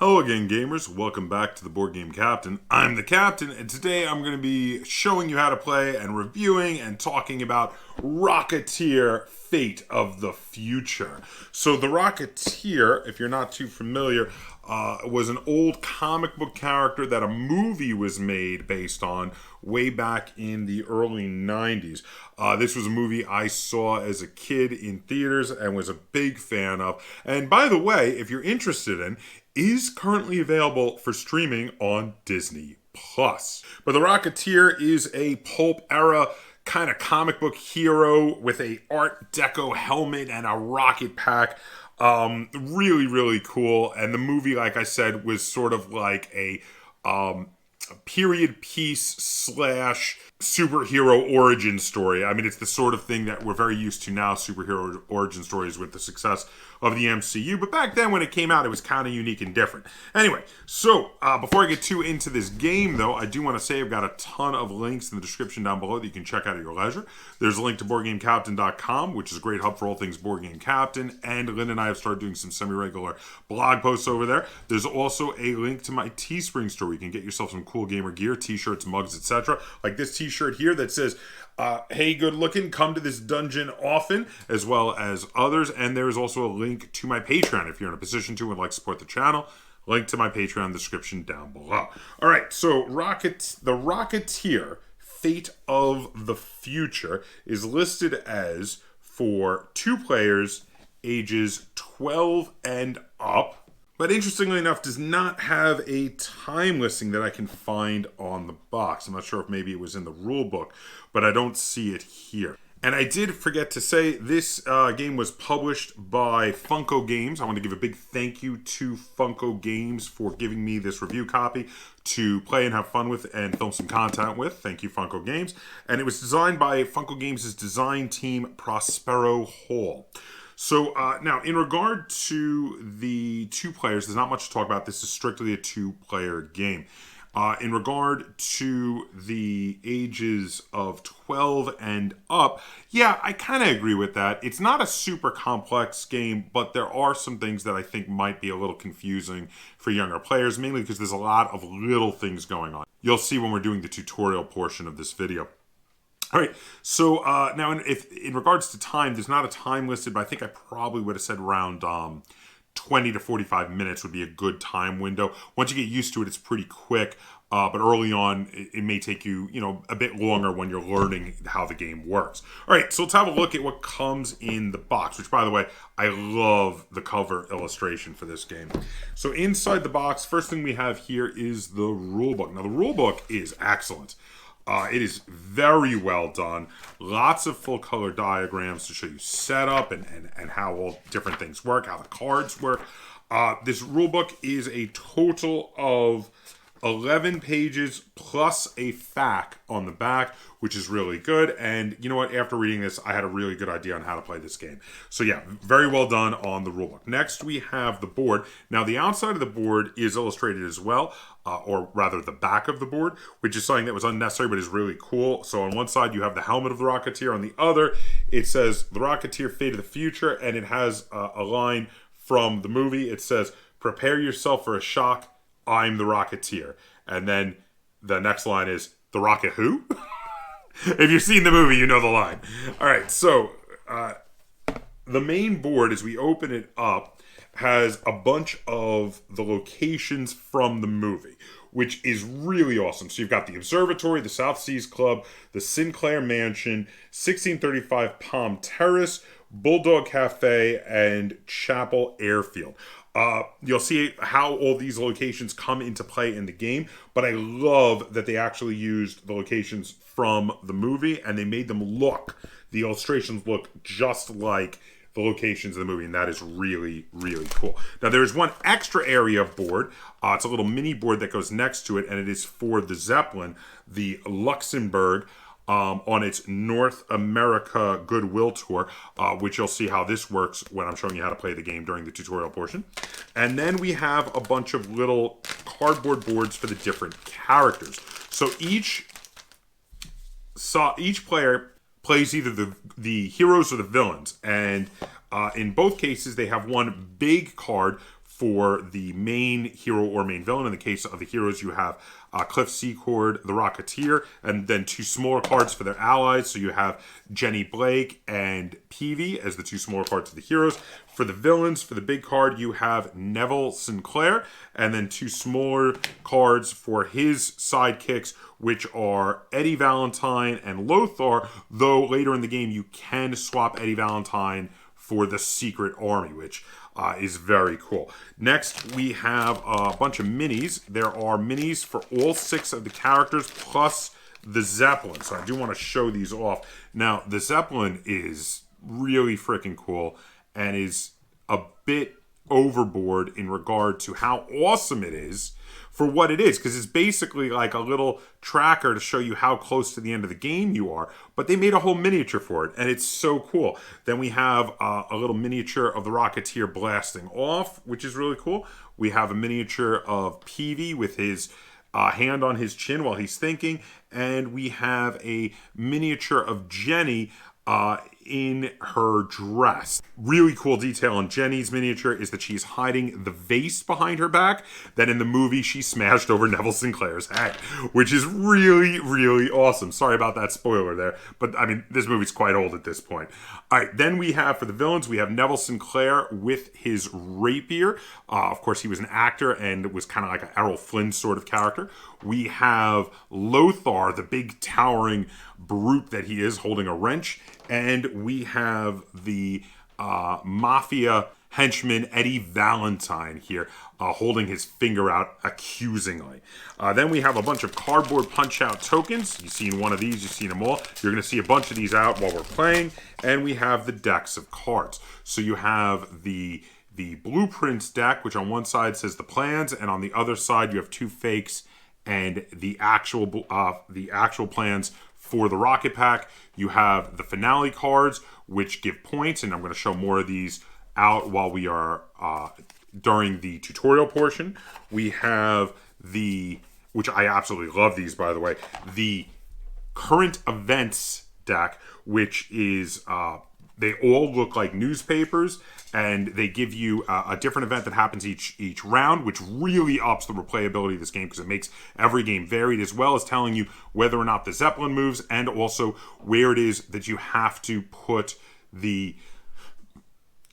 Hello again, gamers. Welcome back to the Board Game Captain. I'm the Captain, and today I'm going to be showing you how to play and reviewing and talking about Rocketeer, Fate of the Future. So the Rocketeer, if you're not too familiar, was an old comic book character that a movie was made based on way back in the early 90s. This was a movie I saw as a kid in theaters and was a big fan of. And by the way, if you're interested in, is currently available for streaming on Disney Plus. But the Rocketeer is a pulp era kind of comic book hero with a Art Deco helmet and a rocket pack. Really cool. And the movie, like I said, was sort of like a period piece slash superhero origin story. I mean, it's the sort of thing that we're very used to now, superhero origin stories with the success of the MCU. But back then when it came out, it was kind of unique and different. Anyway, so before I get too into this game, though, I do want to say I've got a ton of links in the description down below that you can check out at your leisure. There's a link to BoardGameCaptain.com, which is a great hub for all things Board Game Captain. And Lynn and I have started doing some semi-regular blog posts over there. There's also a link to my Teespring store where you can get yourself some cool gamer gear, t-shirts, mugs, etc. Like this t-shirt here that says, hey, good looking, come to this dungeon often, as well as others. And there is also a link to my Patreon if you're in a position to and would like to support the channel. Link to my Patreon description down below. All right, so the Rocketeer, Fate of the Future, is listed as for 2 players ages 12 and up. But interestingly enough, does not have a time listing that I can find on the box. I'm not sure if maybe it was in the rule book, but I don't see it here. And I did forget to say, this game was published by Funko Games. I want to give a big thank you to Funko Games for giving me this review copy to play and have fun with and film some content with. Thank you, Funko Games. And it was designed by Funko Games' design team, Prospero Hall. So now, in regard to the 2 players, there's not much to talk about. This is strictly a 2-player game. In regard to the ages of 12 and up, yeah, I kind of agree with that. It's not a super complex game, but there are some things that I think might be a little confusing for younger players, mainly because there's a lot of little things going on. You'll see when we're doing the tutorial portion of this video. All right, so now in regards to time, there's not a time listed, but I think I probably would have said around 20 to 45 minutes would be a good time window. Once you get used to it, it's pretty quick, but early on, it may take you, a bit longer when you're learning how the game works. All right, so let's have a look at what comes in the box, which, by the way, I love the cover illustration for this game. So inside the box, first thing we have here is the rule book. Now, the rule book is excellent. It is very well done. Lots of full color diagrams to show you setup and how all different things work, how the cards work. This rulebook is a total of 11 pages plus a FAQ on the back, which is really good. And you know what? After reading this, I had a really good idea on how to play this game. So yeah, very well done on the rulebook. Next, we have the board. Now, the outside of the board is illustrated as well, or rather the back of the board, which is something that was unnecessary but is really cool. So on one side, you have the helmet of the Rocketeer. On the other, it says the Rocketeer, Fate of the Future, and it has a line from the movie. It says, "Prepare yourself for a shock. I'm the Rocketeer." And then the next line is, "The Rocket who?" If you've seen the movie, you know the line. All right, so the main board, as we open it up, has a bunch of the locations from the movie, which is really awesome. So you've got the Observatory, the South Seas Club, the Sinclair Mansion, 1635 Palm Terrace, Bulldog Cafe, and Chapel Airfield. You'll see how all these locations come into play in the game, but I love that they actually used the locations from the movie and they made them look, the illustrations look just like the locations of the movie, and that is really cool. Now, there's one extra area of board. It's a little mini board that goes next to it, and it is for the Zeppelin, the Luxembourg, on its North America Goodwill Tour, which you'll see how this works when I'm showing you how to play the game during the tutorial portion. And then we have a bunch of little cardboard boards for the different characters. So each player plays either the heroes or the villains, and in both cases they have one big card for the main hero or main villain. In the case of the heroes, you have Cliff Secord, the Rocketeer, and then 2 smaller cards for their allies. So you have Jenny Blake and Peavy as the 2 smaller cards of the heroes. For the villains, for the big card, you have Neville Sinclair, and then 2 smaller cards for his sidekicks, which are Eddie Valentine and Lothar, though later in the game you can swap Eddie Valentine for the Secret Army, which is very cool. Next, we have a bunch of minis. There are minis for all 6 of the characters, plus the Zeppelin. So I do want to show these off. Now, the Zeppelin is really freaking cool and is a bit overboard in regard to how awesome it is for what it is, because it's basically like a little tracker to show you how close to the end of the game you are, but they made a whole miniature for it, and it's so cool. Then we have a little miniature of the Rocketeer blasting off, which is really cool. We have a miniature of Peavy with his hand on his chin while he's thinking, and we have a miniature of Jenny in her dress. Really cool detail on Jenny's miniature is that she's hiding the vase behind her back that in the movie she smashed over Neville Sinclair's head, which is really, really awesome. Sorry about that spoiler there, but I mean, this movie's quite old at this point. All right, then we have, for the villains, we have Neville Sinclair with his rapier. Of course, he was an actor and was kind of like an Errol Flynn sort of character. We have Lothar, the big towering brute that he is, holding a wrench. And we have the mafia henchman Eddie Valentine here, holding his finger out accusingly. Then we have a bunch of cardboard punch-out tokens. You've seen one of these, you've seen them all. You're going to see a bunch of these out while we're playing. And we have the decks of cards. So you have the blueprints deck, which on one side says the plans, and on the other side you have 2 fakes and the actual plans for the Rocket Pack. You have the finale cards, which give points, and I'm going to show more of these out while we are during the tutorial portion. We have which I absolutely love these, by the way, the current events deck, which is they all look like newspapers, and they give you a different event that happens each round, which really ups the replayability of this game because it makes every game varied, as well as telling you whether or not the Zeppelin moves and also where it is that you have to put the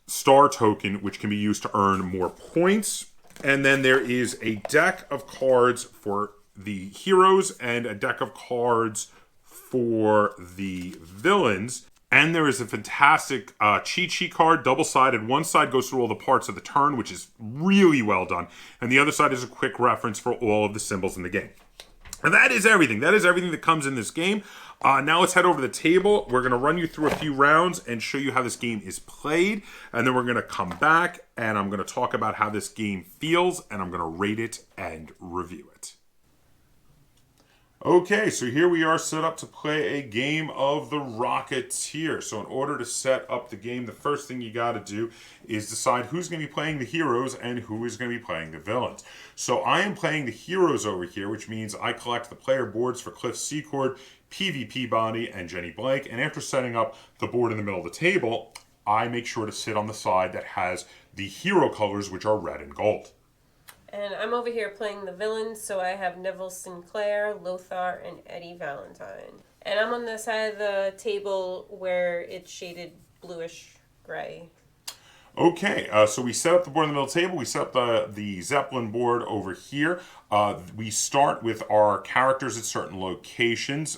star token, which can be used to earn more points. And then there is a deck of cards for the heroes and a deck of cards for the villains. And there is a fantastic cheat sheet card, double-sided. One side goes through all the parts of the turn, which is really well done. And the other side is a quick reference for all of the symbols in the game. And that is everything. That is everything that comes in this game. Now let's head over to the table. We're going to run you through a few rounds and show you how this game is played. And then we're going to come back and I'm going to talk about how this game feels. And I'm going to rate it and review it. Okay, so here we are set up to play a game of the Rocketeer. So in order to set up the game, the first thing you got to do is decide who's going to be playing the heroes and who is going to be playing the villains. So I am playing the heroes over here, which means I collect the player boards for Cliff Secord, Peavy Peabody, and Jenny Blake. And after setting up the board in the middle of the table, I make sure to sit on the side that has the hero colors, which are red and gold. And I'm over here playing the villains, so I have Neville Sinclair, Lothar, and Eddie Valentine. And I'm on the side of the table where it's shaded bluish gray. Okay, so we set up the board in the middle of the table. We set up the Zeppelin board over here. We start with our characters at certain locations.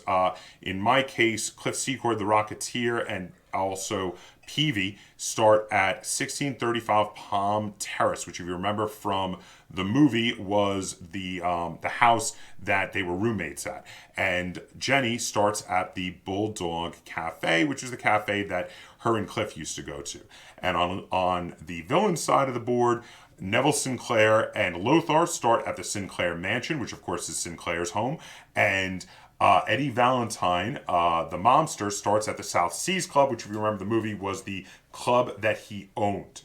In my case, Cliff Secord, the Rocketeer, and also Peavy start at 1635 Palm Terrace, which, if you remember from the movie, was the house that they were roommates at. And Jenny starts at the Bulldog Cafe, which is the cafe that her and Cliff used to go to. And on the villain side of the board, Neville Sinclair and Lothar start at the Sinclair Mansion, which of course is Sinclair's home. And Eddie Valentine, the momster, starts at the South Seas Club, which, if you remember the movie, was the club that he owned.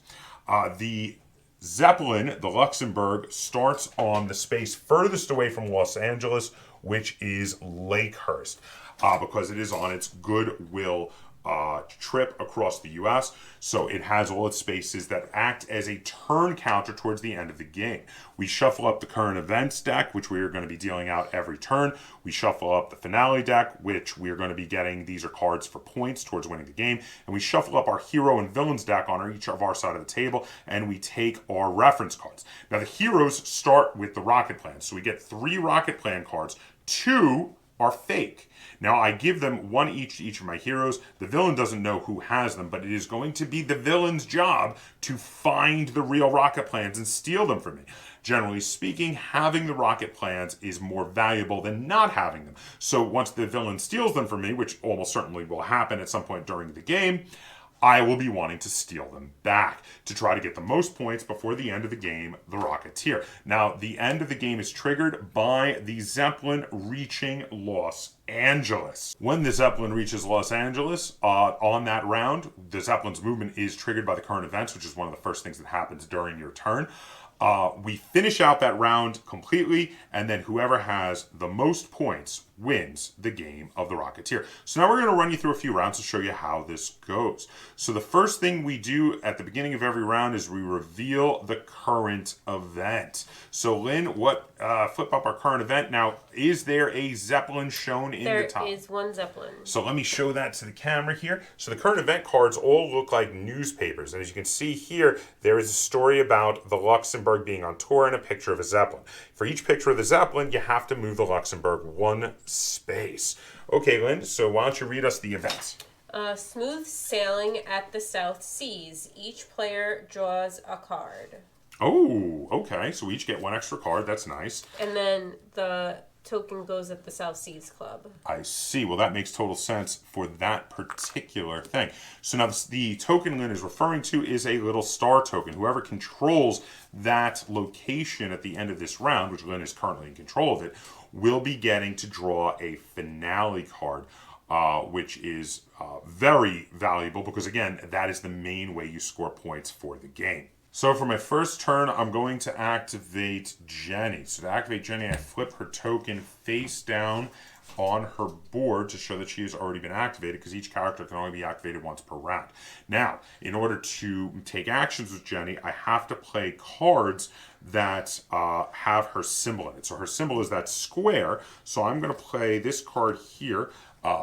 The Zeppelin, the Luxembourg, starts on the space furthest away from Los Angeles, which is Lakehurst, because it is on its Goodwill trip across the U.S., so it has all its spaces that act as a turn counter towards the end of the game. We shuffle up the current events deck, which we are going to be dealing out every turn. We shuffle up the finale deck, which we are going to be getting. These are cards for points towards winning the game. And we shuffle up our hero and villains deck on each of our side of the table, and we take our reference cards. Now, the heroes start with the rocket plan. So we get 3 rocket plan cards. 2 are fake. Now, I give them 1 each to each of my heroes. The villain doesn't know who has them, but it is going to be the villain's job to find the real rocket plans and steal them from me. Generally speaking, having the rocket plans is more valuable than not having them. So once the villain steals them from me, which almost certainly will happen at some point during the game, I will be wanting to steal them back to try to get the most points before the end of the game, the Rocketeer. Now, the end of the game is triggered by the Zeppelin reaching Los Angeles. When the Zeppelin reaches Los Angeles, on that round, the Zeppelin's movement is triggered by the current events, which is one of the first things that happens during your turn. We finish out that round completely, and then whoever has the most points wins the game of the Rocketeer. So now we're going to run you through a few rounds to show you how this goes. So the first thing we do at the beginning of every round is we reveal the current event. So Lynn, flip up our current event. Now, is there a Zeppelin shown in the top? There is 1 Zeppelin. So let me show that to the camera here. So the current event cards all look like newspapers. And as you can see here, there is a story about the Luxembourg being on tour and a picture of a Zeppelin. For each picture of the Zeppelin, you have to move the Luxembourg 1 space. Okay, Lynn, so why don't you read us the events? Smooth sailing at the South Seas. Each player draws a card. Oh, okay. So we each get 1 extra card. That's nice. And then the token goes at the South Seas Club. I see. Well, that makes total sense for that particular thing. So now the token Lynn is referring to is a little star token. Whoever controls that location at the end of this round, which Lynn is currently in control of it, will be getting to draw a finale card, which is very valuable because, again, that is the main way you score points for the game. So for my first turn, I'm going to activate Jenny. So to activate Jenny, I flip her token face down on her board to show that she has already been activated, because each character can only be activated once per round. Now, in order to take actions with Jenny, I have to play cards that have her symbol in it. So her symbol is that square. So I'm going to play this card here,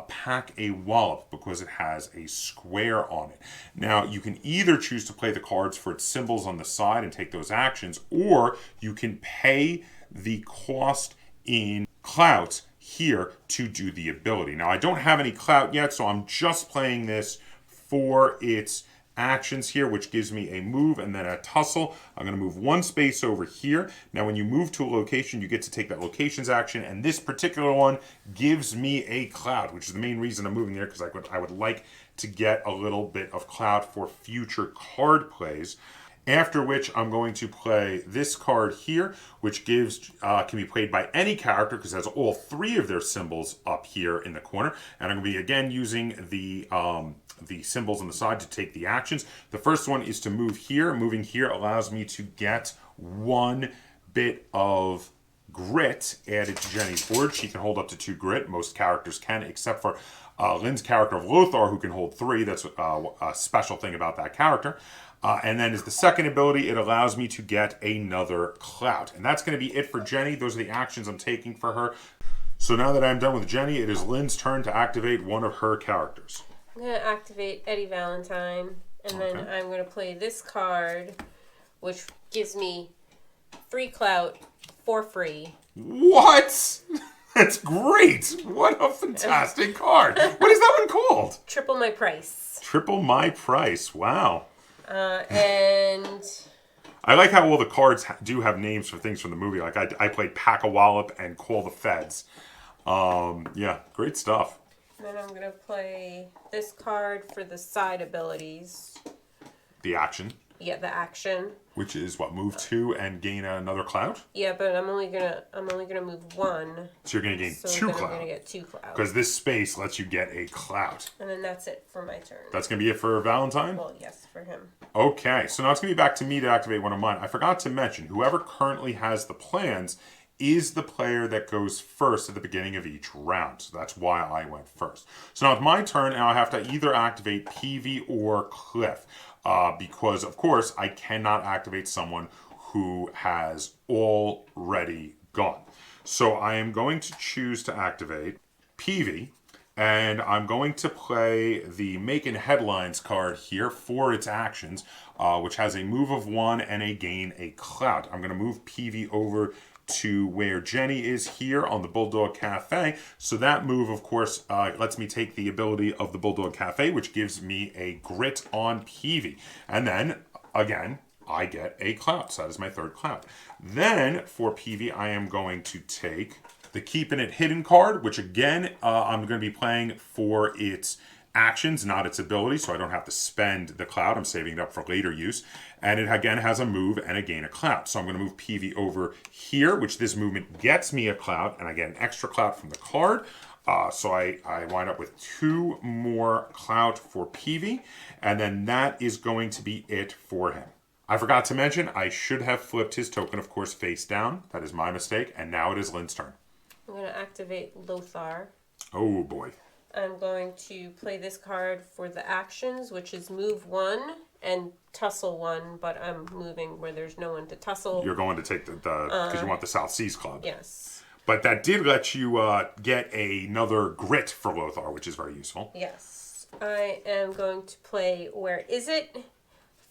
Pack a Wallop, because it has a square on it. Now, you can either choose to play the cards for its symbols on the side and take those actions, or you can pay the cost in clout here to do the ability. Now, I don't have any clout yet, so I'm just playing this for its actions here, which gives me a move and then a tussle. I'm going to move 1 space over here. Now, when you move to a location, you get to take that location's action, and this particular one gives me a clout, which is the main reason I'm moving there, because I would like to get a little bit of clout for future card plays. After which I'm going to play this card here, which gives can be played by any character because it has all 3 of their symbols up here in the corner. And I'm going to be again using the symbols on the side to take the actions. The first one is to move here. Moving here allows me to get 1 bit of grit added to Jenny's board. She can hold up to 2 grit. Most characters can, except for Lynn's character of Lothar, who can hold 3. That's a special thing about that character. And then as the second ability, it allows me to get another clout. And that's going to be it for Jenny. Those are the actions I'm taking for her. So now that I'm done with Jenny, it is Lynn's turn to activate one of her characters. I'm going to activate Eddie Valentine. And then I'm going to play this card, which gives me 3 clout for free. What? That's great. What a fantastic card. What is that one called? Triple my price. Triple my price. Wow. And I like how all the cards do have names for things from the movie. Like I played Pack a Wallop and Call the Feds. Yeah, great stuff. And then I'm going to play this card for the side abilities. The action. Yeah, the action. Which is what, move 2 and gain another clout? Yeah, but I'm only gonna move 1. So you're gonna gain 2 clout. I'm gonna get 2 clout. Because this space lets you get a clout. And then that's it for my turn. That's gonna be it for Valentine? Well, yes, for him. Okay, so now it's gonna be back to me to activate one of mine. I forgot to mention, whoever currently has the plans is the player that goes first at the beginning of each round. So that's why I went first. So now it's my turn, and I have to either activate Peavy or Cliff. Because, of course, I cannot activate someone who has already gone. So I am going to choose to activate Peavy, and I'm going to play the Making Headlines card here for its actions, which has a move of 1 and a gain a clout. I'm going to move Peavy over to where Jenny is here on the Bulldog Cafe. So that move, of course, lets me take the ability of the Bulldog Cafe, which gives me a grit on Peavy. And then, again, I get a clout. So that is my third clout. Then, for Peavy, I am going to take the Keeping It Hidden card, which, again, I'm going to be playing for its actions, not its ability, so I don't have to spend the clout. I'm saving it up for later use. And it, again, has a move and a gain a clout. So I'm going to move Peavy over here, which this movement gets me a clout, and I get an extra clout from the card. So I wind up with 2 more clout for Peavy, and then that is going to be it for him. I forgot to mention, I should have flipped his token, of course, face down. That is my mistake, and now it is Lynn's turn. I'm going to activate Lothar. Oh, boy. I'm going to play this card for the actions, which is move 1 and tussle 1, but I'm moving where there's no one to tussle. You're going to take the because you want the South Seas Club. Yes. But that did let you get another grit for Lothar, which is very useful. Yes. I am going to play Where Is It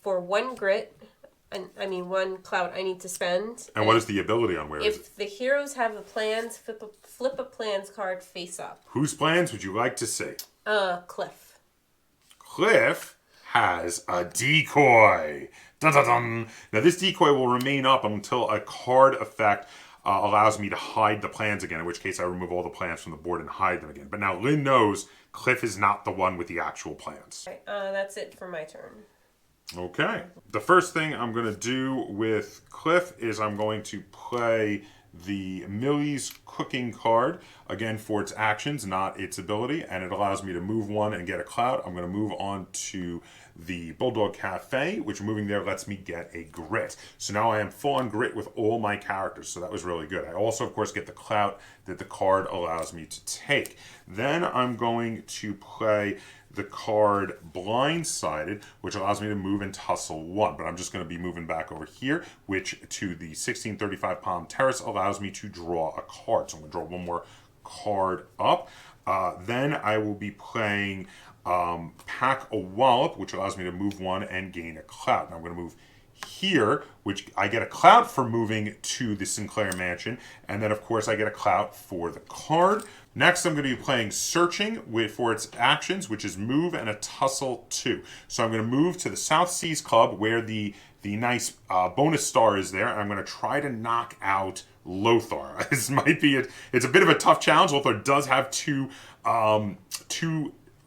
for 1 grit. I mean, 1 clout I need to spend. And what is the ability on Where Is It? If the heroes have the plans, flip a plans card face up. Whose plans would you like to see? Cliff. Cliff has a decoy. Dun, dun, dun. Now, this decoy will remain up until a card effect allows me to hide the plans again, in which case I remove all the plans from the board and hide them again. But now Lynn knows Cliff is not the one with the actual plans. Right, that's it for my turn. Okay. The first thing I'm going to do with Cliff is I'm going to play the Millie's Cooking card, again for its actions, not its ability, and it allows me to move 1 and get a clout. I'm going to move on to the Bulldog Cafe, which moving there lets me get a grit. So now I am full on grit with all my characters, so that was really good. I also, of course, get the clout that the card allows me to take. Then I'm going to play the card Blindsided, which allows me to move and tussle 1. But I'm just going to be moving back over here, which to the 1635 Palm Terrace allows me to draw a card. So I'm going to draw 1 more card up. Then I will be playing Pack a Wallop, which allows me to move 1 and gain a clout. Now I'm going to move here, which I get a clout for moving to the Sinclair Mansion, and then of course I get a clout for the card. Next I'm going to be playing Searching for its actions, which is move and a tussle 2. So I'm going to move to the South Seas Club where the nice bonus star is there, and I'm going to try to knock out Lothar. This might be it's a bit of a tough challenge. Lothar does have two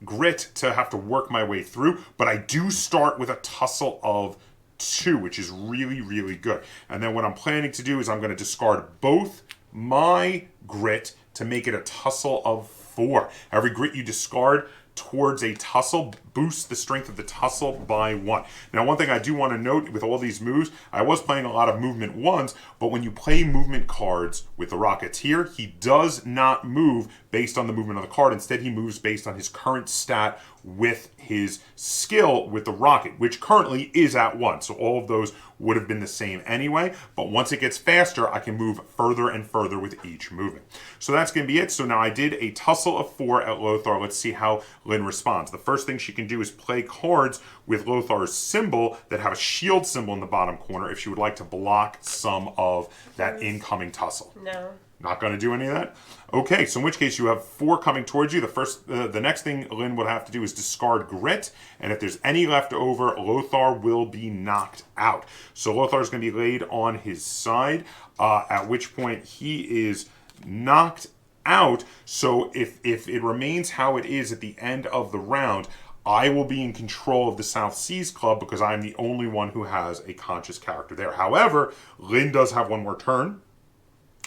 grit to have to work my way through, but I do start with a tussle of 2, which is really, really good. And then what I'm planning to do is I'm going to discard both my grit to make it a tussle of 4. Every grit you discard towards a tussle boosts the strength of the tussle by 1. Now, one thing I do want to note with all these moves, I was playing a lot of movement 1s, but when you play movement cards with the Rocketeer, he does not move based on the movement of the card. Instead, he moves based on his current stat with his skill with the rocket, which currently is at 1. So all of those would have been the same anyway, but once it gets faster, I can move further and further with each movement. So that's going to be it. So now I did a tussle of 4 at Lothar. Let's see how Lynn responds. The first thing she can do is play cards with Lothar's symbol that have a shield symbol in the bottom corner if she would like to block some of that incoming tussle. No. Not going to do any of that? Okay, so in which case you have 4 coming towards you. The next thing Lynn would have to do is discard grit, and if there's any left over, Lothar will be knocked out. So Lothar is going to be laid on his side, at which point he is knocked out. So if it remains how it is at the end of the round, I will be in control of the South Seas Club because I'm the only one who has a conscious character there. However, Lynn does have 1 more turn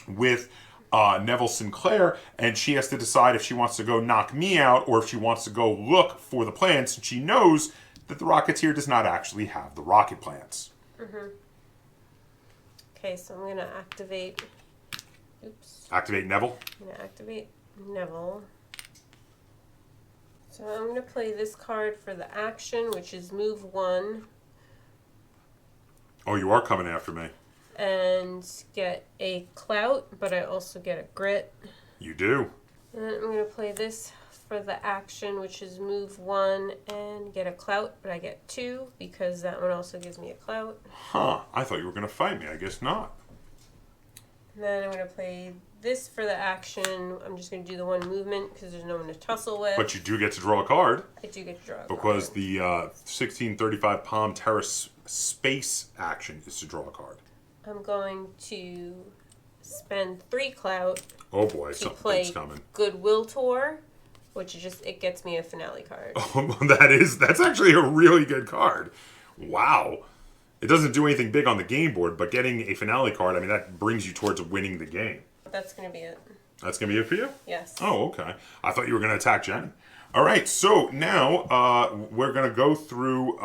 with Neville Sinclair, and she has to decide if she wants to go knock me out or if she wants to go look for the plans, since she knows that the Rocketeer does not actually have the rocket plans. Okay, so I'm going to activate Oops. Activate Neville. I'm going to activate Neville. So I'm going to play this card for the action, which is move 1. Oh, you are coming after me. And get a clout, but I also get a grit. You do. And then I'm going to play this for the action, which is move 1 and get a clout, but I get 2 because that one also gives me a clout. Huh. I thought you were going to fight me. I guess not. And then I'm going to play this for the action. I'm just going to do the one movement because there's no one to tussle with. But you do get to draw a card. I do get to draw a card. Because the 1635 Palm Terrace space action is to draw a card. I'm going to spend 3 clout Oh boy, to something's play coming. Goodwill Tour, which is just, it gets me a finale card. Oh, that's actually a really good card. Wow. It doesn't do anything big on the game board, but getting a finale card, I mean, that brings you towards winning the game. That's going to be it. That's going to be it for you? Yes. Oh, okay. I thought you were going to attack Jenny. All right, so now we're going to go through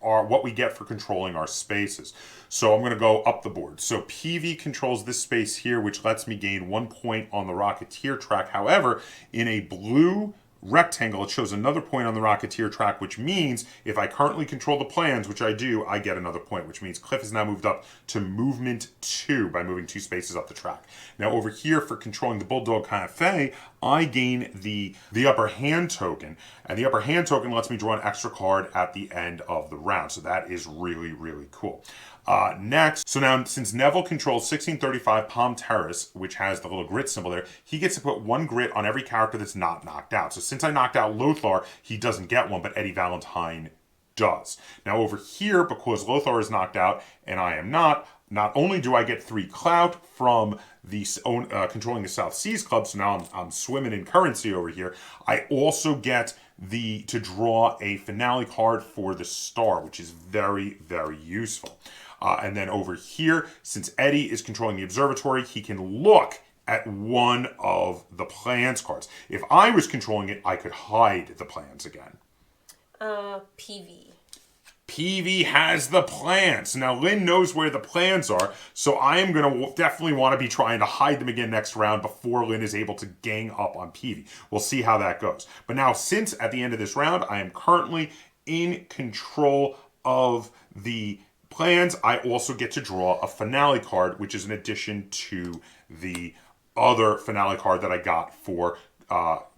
what we get for controlling our spaces. So I'm going to go up the board. So PV controls this space here, which lets me gain 1 point on the Rocketeer track. However, in a blue rectangle, it shows another point on the Rocketeer track, which means if I currently control the plans, which I do, I get another point, which means Cliff is now moved up to movement 2 by moving 2 spaces up the track. Now over here for controlling the Bulldog Cafe, I gain the upper hand token, and the upper hand token lets me draw an extra card at the end of the round. So that is really, really cool. Next, so now since Neville controls 1635 Palm Terrace, which has the little grit symbol there, he gets to put 1 grit on every character that's not knocked out. So since I knocked out Lothar, he doesn't get 1, but Eddie Valentine does. Now over here, because Lothar is knocked out and I am not only do I get 3 clout from the controlling the South Seas Club, so now I'm swimming in currency over here, I also get to draw a finale card for the star, which is very, very useful. And then over here, since Eddie is controlling the observatory, he can look at one of the plans cards. If I was controlling it, I could hide the plans again. PV. PV has the plans. Now, Lynn knows where the plans are, so I am going to definitely want to be trying to hide them again next round before Lynn is able to gang up on PV. We'll see how that goes. But now, since at the end of this round, I am currently in control of the plans, I also get to draw a finale card, which is an addition to the other finale card that I got for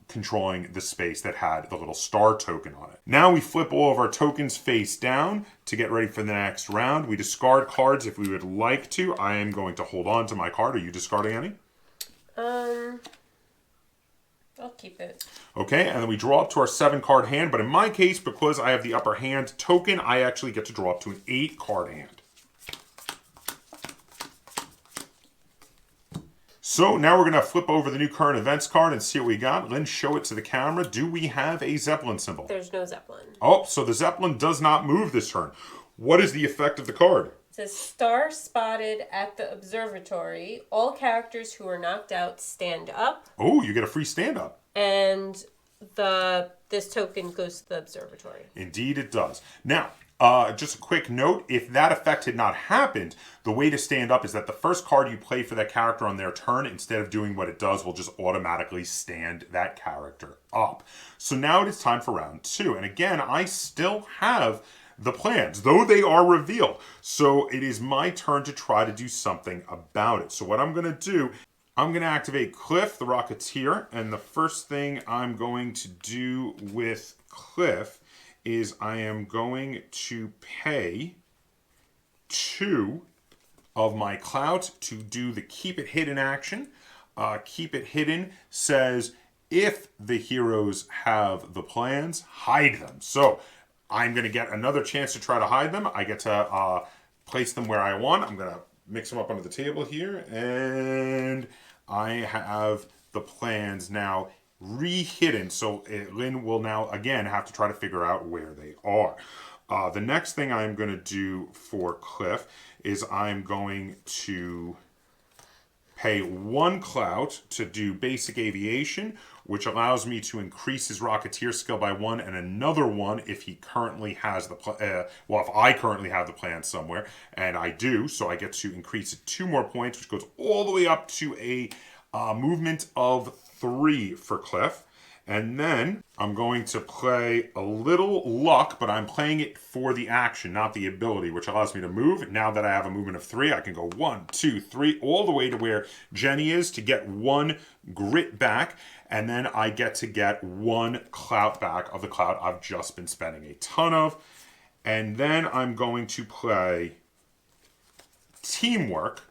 controlling the space that had the little star token on it. Now we flip all of our tokens face down to get ready for the next round. We discard cards if we would like to. I am going to hold on to my card. Are you discarding any? I'll keep it. Okay, and then we draw up to our 7-card hand, but in my case, because I have the upper hand token, I actually get to draw up to an 8-card hand. So now we're going to flip over the new current events card and see what we got. Lynn, show it to the camera. Do we have a Zeppelin symbol? There's no Zeppelin. Oh, so the Zeppelin does not move this turn. What is the effect of the card? It says, star spotted at the observatory. All characters who are knocked out stand up. Oh, you get a free stand-up. And this token goes to the observatory. Indeed it does. Now, just a quick note, if that effect had not happened, the way to stand up is that the first card you play for that character on their turn, instead of doing what it does, will just automatically stand that character up. So now it is time for round 2. And again, I still have the plans, though they are revealed. So it is my turn to try to do something about it. So what I'm going to do, I'm going to activate Cliff, the Rocketeer. And the first thing I'm going to do with Cliff is I am going to pay 2 of my clout to do the Keep It Hidden action. Keep It Hidden says if the heroes have the plans, hide them. So I'm going to get another chance to try to hide them. I get to place them where I want. I'm going to mix them up under the table here. And I have the plans now re-hidden. So Lynn will now, again, have to try to figure out where they are. The next thing I'm going to do for Cliff is I'm going to pay 1 clout to do basic aviation, which allows me to increase his Rocketeer skill by 1, and another 1 if he currently has the if I currently have the plan somewhere, and I do, so I get to increase it 2 more points, which goes all the way up to a movement of 3 for Cliff. And then I'm going to play a little luck, but I'm playing it for the action, not the ability, which allows me to move. Now that I have a movement of 3, I can go 1, 2, 3, all the way to where Jenny is to get 1 grit back. And then I get to get 1 clout back of the clout I've just been spending a ton of. And then I'm going to play Teamwork.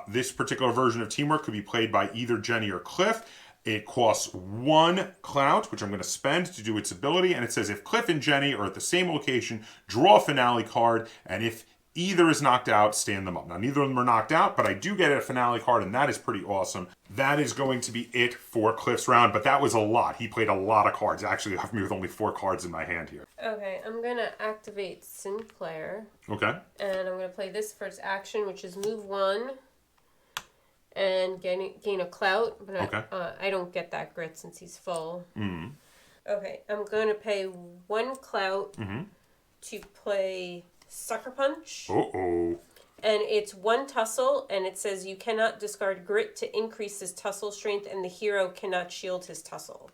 This particular version of Teamwork could be played by either Jenny or Cliff. It costs 1 clout, which I'm going to spend to do its ability. And it says if Cliff and Jenny are at the same location, draw a finale card. And if either is knocked out, stand them up. Now, neither of them are knocked out, but I do get a finale card, and that is pretty awesome. That is going to be it for Cliff's round, but that was a lot. He played a lot of cards. Actually, left me with only 4 cards in my hand here. Okay, I'm going to activate Sinclair. Okay. And I'm going to play this for its action, which is move 1. And gain a clout, but okay. I don't get that grit since he's full. Mm-hmm. Okay, I'm going to pay 1 clout to play Sucker Punch. Uh-oh. And it's 1 tussle, and it says you cannot discard grit to increase his tussle strength, and the hero cannot shield his tussle.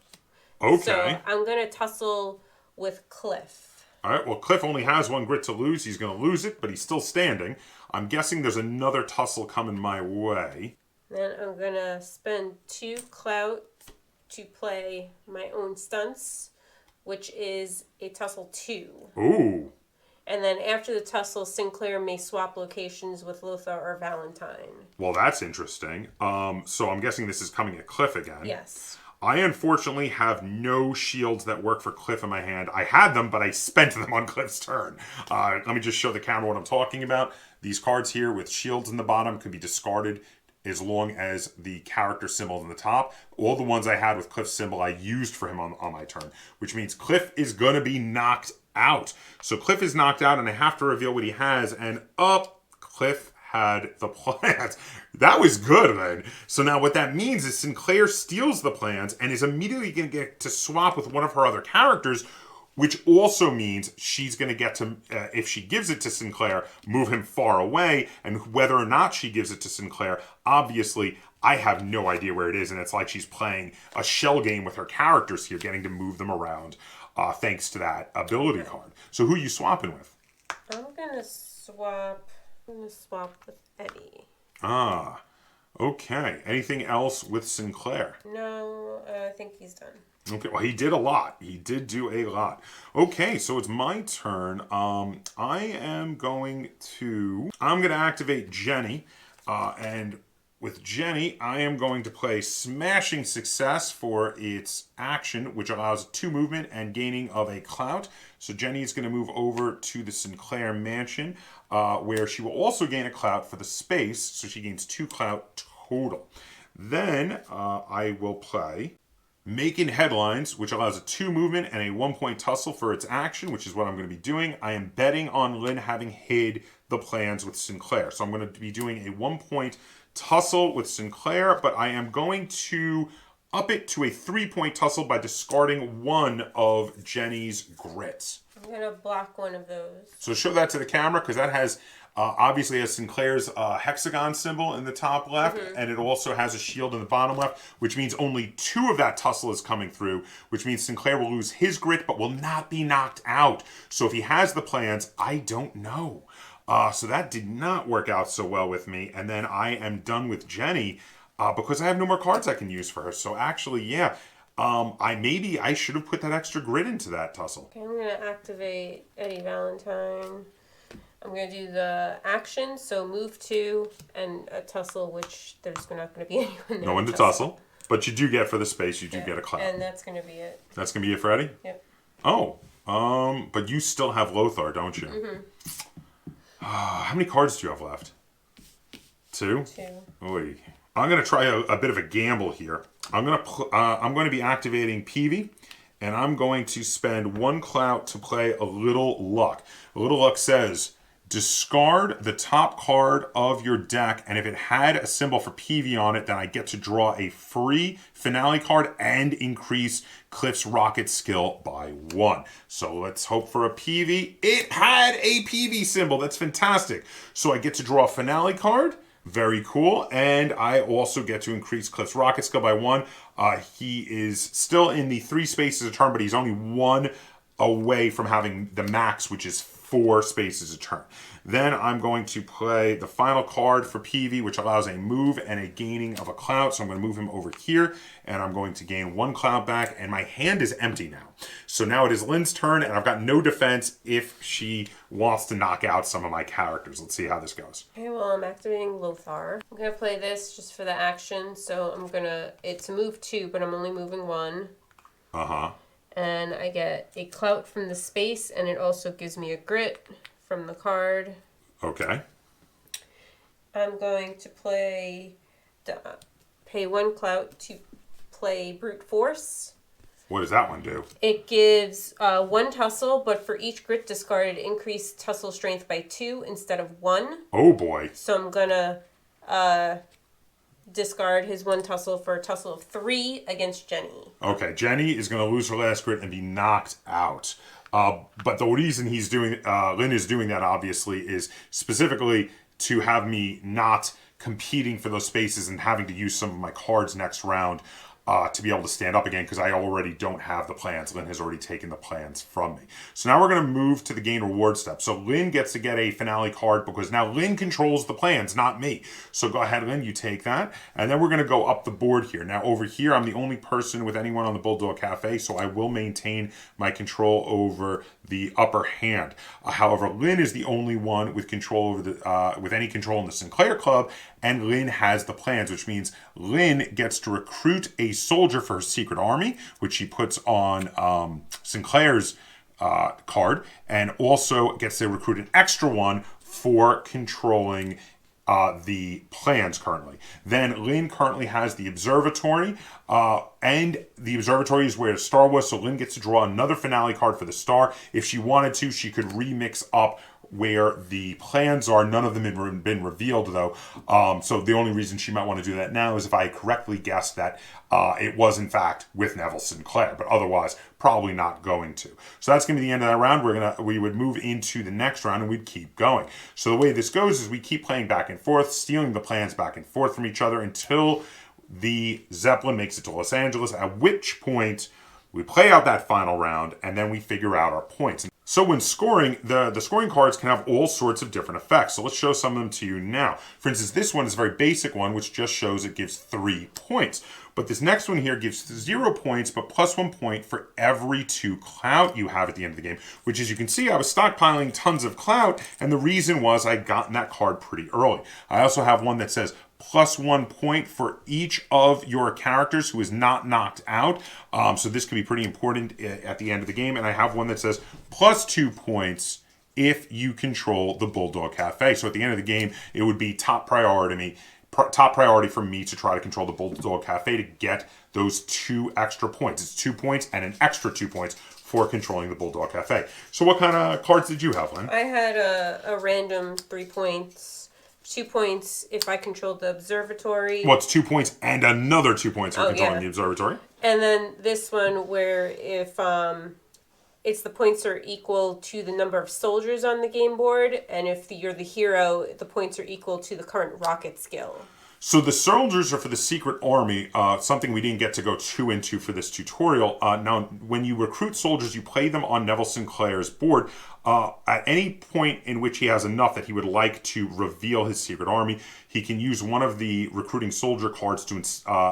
Okay. So I'm going to tussle with Cliff. All right, well, Cliff only has 1 grit to lose. He's going to lose it, but he's still standing. I'm guessing there's another tussle coming my way. Then I'm going to spend 2 clout to play my own stunts, which is a tussle 2. Ooh. And then after the tussle, Sinclair may swap locations with Lothar or Valentine. Well, that's interesting. So I'm guessing this is coming at Cliff again. Yes. I unfortunately have no shields that work for Cliff in my hand. I had them, but I spent them on Cliff's turn. Let me just show the camera what I'm talking about. These cards here with shields in the bottom can be discarded as long as the character symbol is in the top. All the ones I had with Cliff's symbol I used for him on my turn, which means Cliff is going to be knocked out. So Cliff is knocked out, and I have to reveal what he has, and Cliff had the plans. That was good, man. So now what that means is Sinclair steals the plans and is immediately going to get to swap with one of her other characters, which also means she's going to get to, if she gives it to Sinclair, move him far away. And whether or not she gives it to Sinclair, obviously, I have no idea where it is. And it's like she's playing a shell game with her characters here, getting to move them around thanks to that ability card. So who are you swapping with? I'm going to swap with Eddie. Ah, okay. Anything else with Sinclair? No, I think he's done. Okay, well, he did a lot. He did do a lot. Okay, so it's my turn. I'm going to activate Jenny. And with Jenny, I am going to play Smashing Success for its action, which allows 2 movement and gaining of a clout. So Jenny is going to move over to the Sinclair mansion, where she will also gain a clout for the space. So she gains 2 clout total. Then I will play Making Headlines, which allows a 2 movement and a 1-point tussle for its action, which is what I'm going to be doing. I am betting on Lynn having hid the plans with Sinclair. So I'm going to be doing a 1-point tussle with Sinclair, but I am going to up it to a 3-point tussle by discarding 1 of Jenny's grits. I'm going to block 1 of those. So show that to the camera, because that has obviously has Sinclair's hexagon symbol in the top left, and it also has a shield in the bottom left, which means only 2 of that tussle is coming through, which means Sinclair will lose his grit, but will not be knocked out. So if he has the plans, I don't know. So that did not work out so well with me, and then I am done with Jenny because I have no more cards I can use for her. So actually, yeah, I should have put that extra grit into that tussle. Okay, I'm going to activate Eddie Valentine. I'm going to do the action, so move 2 and a tussle, which there's not going to be anyone there. No one to tussle, but you do get for the space, you do get a clout. And that's going to be it. That's going to be it for Eddie? Yep. Oh, but you still have Lothar, don't you? Mm-hmm. How many cards do you have left? 2? 2. Oy. I'm going to try a bit of a gamble here. I'm going to be activating Peavy, and I'm going to spend 1 clout to play a Little Luck. A Little Luck says, discard the top card of your deck, and if it had a symbol for PV on it, then I get to draw a free finale card and increase Cliff's rocket skill by 1. So let's hope for a PV. It had a PV symbol. That's fantastic. So I get to draw a finale card. Very cool. And I also get to increase Cliff's rocket skill by 1. He is still in the 3 spaces a turn, but he's only 1 away from having the max, which is 4 spaces a turn. Then I'm going to play the final card for PV, which allows a move and a gaining of a clout. So I'm going to move him over here, and I'm going to gain 1 clout back, and my hand is empty now. So now it is Lynn's turn, and I've got no defense if she wants to knock out some of my characters. Let's see how this goes. Okay, well, I'm activating Lothar. I'm going to play this just for the action, so I'm going to... It's a move 2, but I'm only moving 1. Uh-huh. And I get a clout from the space, and it also gives me a grit from the card. Okay. I'm going to pay 1 clout to play Brute Force. What does that one do? It gives 1 tussle, but for each grit discarded, increase tussle strength by 2 instead of 1. Oh boy. So I'm gonna discard his 1 tussle for a tussle of 3 against Jenny. Okay, Jenny is going to lose her last grit and be knocked out. But the reason Lynn is doing that, obviously, is specifically to have me not competing for those spaces and having to use some of my cards next round to be able to stand up again, because I already don't have the plans. Lynn has already taken the plans from me. So now we're going to move to the gain reward step. So Lynn gets to get a finale card because now Lynn controls the plans, not me. So go ahead, Lynn, you take that. And then we're going to go up the board here. Now over here, I'm the only person with anyone on the Bulldog Cafe, so I will maintain my control over the upper hand. However, Lynn is the only one with control over with any control in the Sinclair Club, and Lynn has the plans, which means Lynn gets to recruit a soldier for her secret army, which she puts on Sinclair's card, and also gets to recruit an extra one for controlling the plans currently. Then Lynn currently has the observatory, and the observatory is where the star was, so Lynn gets to draw another finale card for the star. If she wanted to, she could remix up where the plans are. None of them have been revealed, though. So the only reason she might want to do that now is if I correctly guessed that it was, in fact, with Neville Sinclair. But otherwise, probably not going to. So that's going to be the end of that round. We would move into the next round, and we'd keep going. So the way this goes is we keep playing back and forth, stealing the plans back and forth from each other until the Zeppelin makes it to Los Angeles, at which point we play out that final round, and then we figure out our points. So when scoring, the scoring cards can have all sorts of different effects. So let's show some of them to you now. For instance, this one is a very basic one, which just shows it gives 3 points. But this next one here gives 0 points, but plus 1 point for every 2 clout you have at the end of the game. Which, as you can see, I was stockpiling tons of clout, and the reason was I'd gotten that card pretty early. I also have one that says plus 1 point for each of your characters who is not knocked out. So this can be pretty important at the end of the game. And I have one that says plus 2 points if you control the Bulldog Cafe. So at the end of the game, it would be top priority for me to try to control the Bulldog Cafe to get those 2 extra points. It's 2 points and an extra 2 points for controlling the Bulldog Cafe. So what kind of cards did you have, Lynn? I had a random 3 points. 2 points if I controlled the observatory. Well, it's 2 points and another 2 points for controlling the observatory. And then this one where if it's the points are equal to the number of soldiers on the game board, and if you're the hero, the points are equal to the current rocket skill. So the soldiers are for the secret army, something we didn't get to go too into for this tutorial. Now, when you recruit soldiers, you play them on Neville Sinclair's board. At any point in which he has enough that he would like to reveal his secret army, he can use one of the recruiting soldier cards to,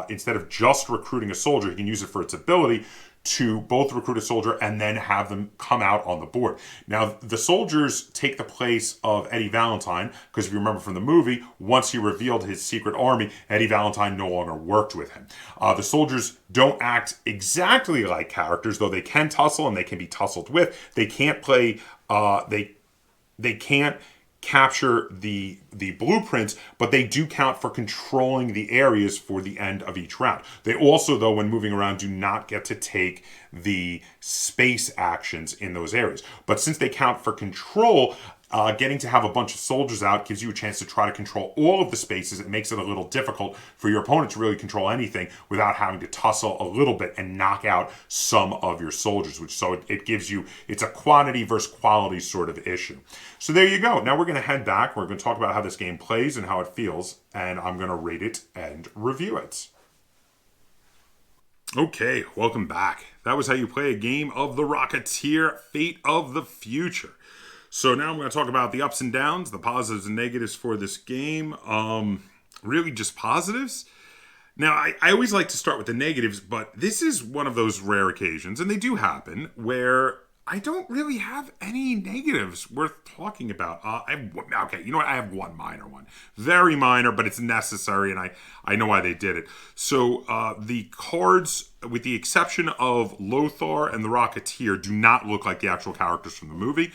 instead of just recruiting a soldier, he can use it for its ability to both recruit a soldier and then have them come out on the board. Now, the soldiers take the place of Eddie Valentine, because if you remember from the movie, once he revealed his secret army, Eddie Valentine no longer worked with him. The soldiers don't act exactly like characters, though they can tussle and they can be tussled with. They can't play, they can't capture the blueprints, but they do count for controlling the areas for the end of each round. They also, though, when moving around, do not get to take the space actions in those areas. But since they count for control, Getting to have a bunch of soldiers out gives you a chance to try to control all of the spaces. It makes it a little difficult for your opponent to really control anything without having to tussle a little bit and knock out some of your soldiers, it gives you, it's a quantity versus quality sort of issue. So there you go. Now we're going to head back. We're going to talk about how this game plays and how it feels, and I'm going to rate it and review it. Okay, welcome back. That was how you play a game of the Rocketeer, Fate of the Future. So now I'm going to talk about the ups and downs, the positives and negatives for this game. Really just positives. Now, I always like to start with the negatives, but this is one of those rare occasions, and they do happen, where I don't really have any negatives worth talking about. Okay, you know what? I have one minor one. Very minor, but it's necessary, and I know why they did it. So the cards, with the exception of Lothar and the Rocketeer, do not look like the actual characters from the movie.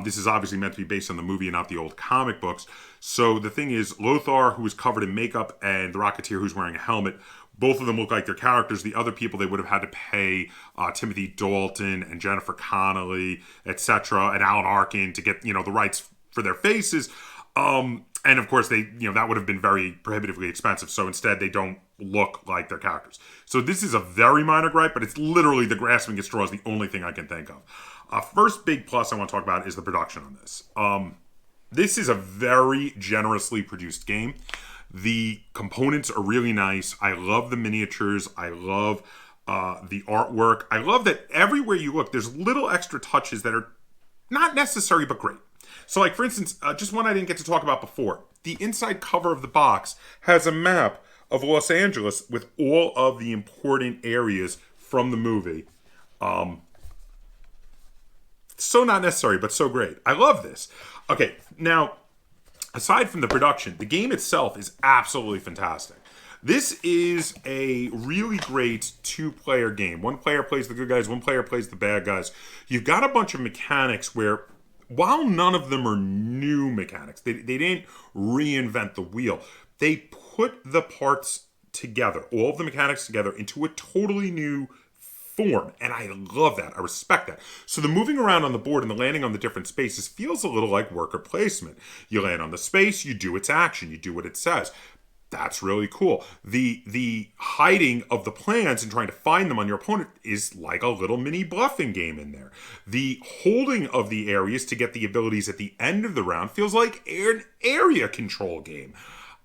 This is obviously meant to be based on the movie and not the old comic books. So the thing is, Lothar, who is covered in makeup, and the Rocketeer, who's wearing a helmet, both of them look like their characters. The other people, they would have had to pay Timothy Dalton and Jennifer Connelly, etc., and Alan Arkin to get, the rights for their faces. And of course, that would have been very prohibitively expensive. So instead, they don't look like their characters. So this is a very minor gripe, but it's literally the grasping at straws, the only thing I can think of. First big plus I want to talk about is the production on this. This is a very generously produced game. The components are really nice. I love the miniatures. I love the artwork. I love that everywhere you look, there's little extra touches that are not necessary, but great. So like, for instance, just one I didn't get to talk about before. The inside cover of the box has a map of Los Angeles with all of the important areas from the movie. So not necessary, but so great. I love this. Okay, now, aside from the production, the game itself is absolutely fantastic. This is a really great two-player game. One player plays the good guys, one player plays the bad guys. You've got a bunch of mechanics where, while none of them are new mechanics, they didn't reinvent the wheel. They put the parts together, all of the mechanics together, into a totally new form, and I love that. I respect that. So the moving around on the board and the landing on the different spaces feels a little like worker placement. You land on the space, you do its action, you do what it says. That's really cool. The hiding of the plans and trying to find them on your opponent is like a little mini bluffing game in there. The holding of the areas to get the abilities at the end of the round feels like an area control game.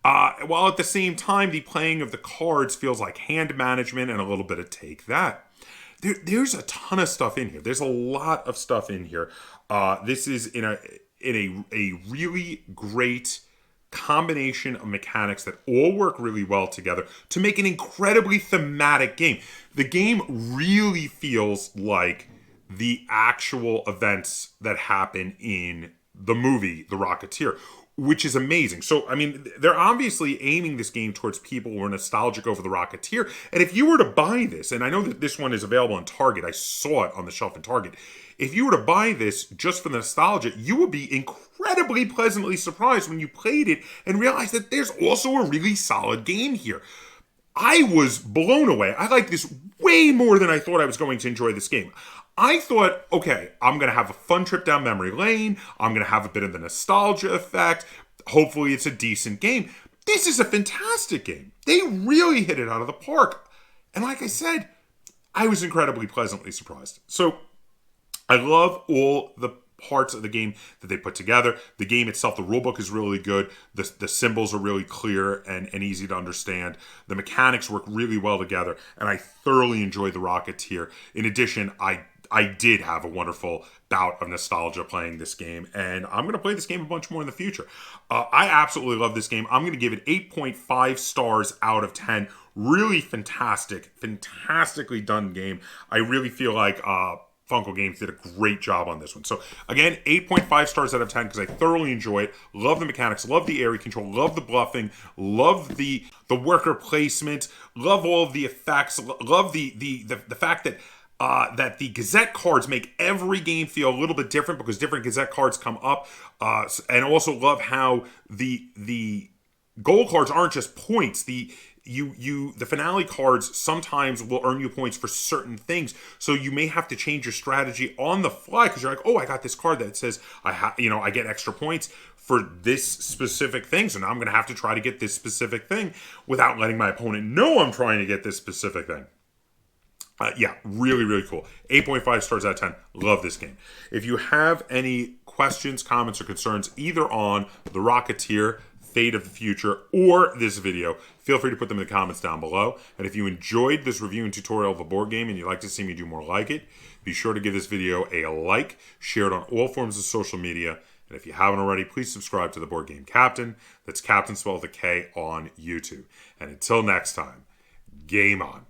While at the same time, the playing of the cards feels like hand management and a little bit of take that. There's a ton of stuff in here. There's a lot of stuff in here. This is in a really great combination of mechanics that all work really well together to make an incredibly thematic game. The game really feels like the actual events that happen in the movie, The Rocketeer, which is amazing. So, I mean, they're obviously aiming this game towards people who are nostalgic over The Rocketeer. And if you were to buy this, and I know that this one is available on Target, I saw it on the shelf in Target. If you were to buy this just for the nostalgia, you would be incredibly pleasantly surprised when you played it and realized that there's also a really solid game here. I was blown away. I like this way more than I thought I was going to enjoy this game. I thought, okay, I'm going to have a fun trip down memory lane. I'm going to have a bit of the nostalgia effect. Hopefully it's a decent game. This is a fantastic game. They really hit it out of the park. And like I said, I was incredibly pleasantly surprised. So I love all the parts of the game that they put together. The game itself, the rulebook is really good. The symbols are really clear and easy to understand. The mechanics work really well together, and I thoroughly enjoyed The Rocketeer. In addition, I did have a wonderful bout of nostalgia playing this game, and I'm going to play this game a bunch more in the future. I absolutely love this game. I'm going to give it 8.5 stars out of 10. Really fantastically done game. I really feel like Funko Games did a great job on this one. So again, 8.5 stars out of 10 because I thoroughly enjoy it. Love the mechanics, love the area control, love the bluffing, love the worker placement, love all of the effects, love the fact that that the Gazette cards make every game feel a little bit different because different Gazette cards come up, and also love how the gold cards aren't just points. the finale cards sometimes will earn you points for certain things, so you may have to change your strategy on the fly because you're like, oh, I got this card that says I get extra points for this specific thing, so now I'm going to have to try to get this specific thing without letting my opponent know I'm trying to get this specific thing. Really, really cool. 8.5 stars out of 10. Love this game. If you have any questions, comments, or concerns either on the Rocketeer, Fate of the Future, or this video, feel free to put them in the comments down below. And if you enjoyed this review and tutorial of a board game and you'd like to see me do more like it, be sure to give this video a like, share it on all forms of social media, and if you haven't already, please subscribe to the Board Game Captain. That's Captain spelled with a K on YouTube. And until next time, game on.